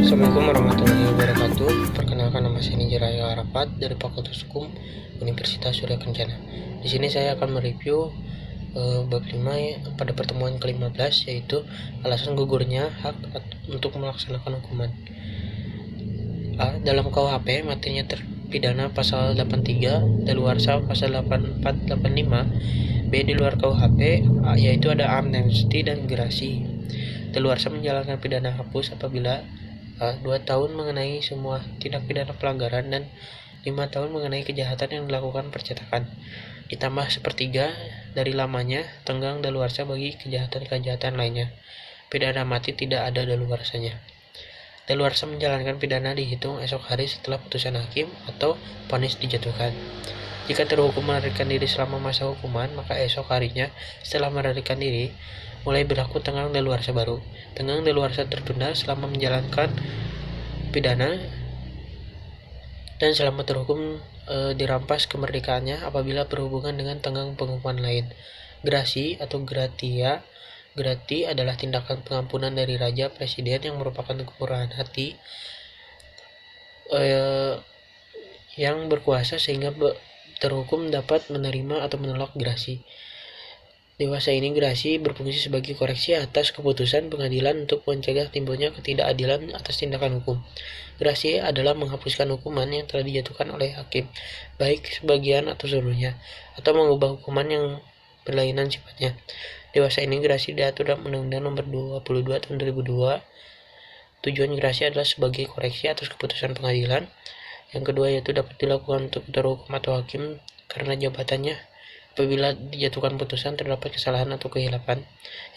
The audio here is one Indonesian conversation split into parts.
Assalamualaikum warahmatullahi wabarakatuh. Perkenalkan, nama saya Nijir Raya Arafat dari Fakultas Hukum Universitas Surya Kencana. Di sini saya akan mereview bab 5 pada pertemuan ke-15, yaitu alasan gugurnya hak untuk melaksanakan hukuman. A. Dalam KUHP materinya terpidana pasal 83, daluarsa pasal 84, 85. B. Di luar KUHP yaitu ada amnesti dan gerasi. Daluarsa menjalankan pidana hapus apabila 2 tahun mengenai semua tindak pidana pelanggaran dan 5 tahun mengenai kejahatan yang dilakukan percetakan, ditambah sepertiga dari lamanya tenggang daluarsa bagi kejahatan-kejahatan lainnya. Pidana mati tidak ada daluarsanya. Daluarsa menjalankan pidana dihitung esok hari setelah putusan hakim atau vonis dijatuhkan. Jika terhukum melarikan diri selama masa hukuman, maka esok harinya setelah melarikan diri mulai berlaku tenggang daluarsa baru. Tenggang daluarsa tertunda selama menjalankan pidana dan selama terhukum dirampas kemerdekaannya apabila berhubungan dengan tenggang penghukuman lain. Grasi atau gratia. Grati adalah tindakan pengampunan dari raja presiden yang merupakan kemurahan hati yang berkuasa sehingga terhukum dapat menerima atau menolak grasi. Dewasa ini grasi berfungsi sebagai koreksi atas keputusan pengadilan untuk mencegah timbulnya ketidakadilan atas tindakan hukum. Grasi adalah menghapuskan hukuman yang telah dijatuhkan oleh hakim, baik sebagian atau seluruhnya, atau mengubah hukuman yang berlainan sifatnya. Dewasa ini grasi diatur dalam Undang-Undang Nomor 22 Tahun 2002. Tujuan grasi adalah sebagai koreksi atas keputusan pengadilan. Yang kedua yaitu dapat dilakukan untuk terhukum atau hakim karena jabatannya apabila dijatuhkan putusan terdapat kesalahan atau kehilapan.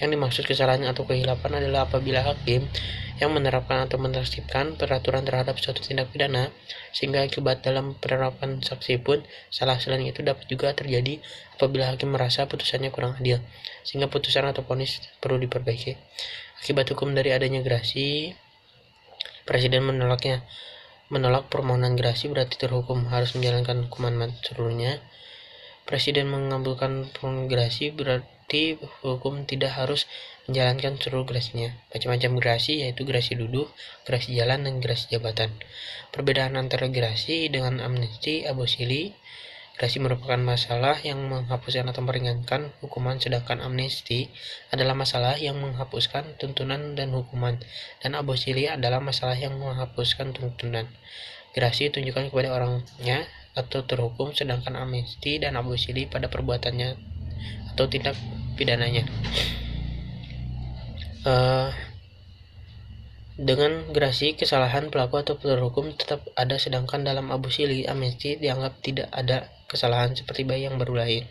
Yang dimaksud kesalahan atau kehilapan adalah apabila hakim yang menerapkan atau menertibkan peraturan terhadap suatu tindak pidana sehingga akibat dalam penerapan saksi pun salah. Selain itu dapat juga terjadi apabila hakim merasa putusannya kurang adil sehingga putusan atau vonis perlu diperbaiki. Akibat hukum dari adanya grasi, presiden menolak permohonan grasi berarti terhukum harus menjalankan hukuman seluruhnya. Presiden mengabulkan permohonan grasi berarti hukum tidak harus menjalankan seluruh grasinya. Macam-macam grasi yaitu grasi duduk, grasi jalan, dan grasi jabatan. Perbedaan antara grasi dengan amnesti abosili. Grasi merupakan masalah yang menghapuskan atau meringankan hukuman, sedangkan amnesti adalah masalah yang menghapuskan tuntunan dan hukuman, dan abosili adalah masalah yang menghapuskan tuntunan. Grasi ditunjukkan kepada orangnya atau terhukum, sedangkan amnesti dan abosili pada perbuatannya atau tindak pidananya. Dengan grasi, kesalahan pelaku atau terhukum tetap ada, sedangkan dalam abosili, amnesti dianggap tidak ada kesalahan seperti bayi yang baru lahir.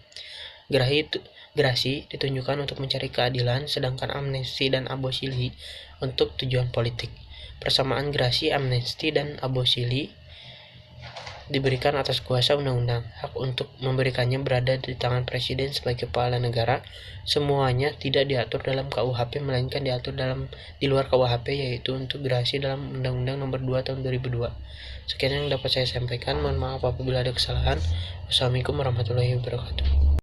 Grasi ditunjukkan untuk mencari keadilan, sedangkan amnesti dan abosili untuk tujuan politik. Persamaan grasi, amnesti, dan abosili diberikan atas kuasa undang-undang. Hak untuk memberikannya berada di tangan presiden sebagai kepala negara. Semuanya tidak diatur dalam KUHP melainkan diatur di luar KUHP, yaitu untuk grasi dalam Undang-Undang Nomor 2 Tahun 2002. Sekian yang dapat saya sampaikan. Mohon maaf apabila ada kesalahan. Wassalamualaikum warahmatullahi wabarakatuh.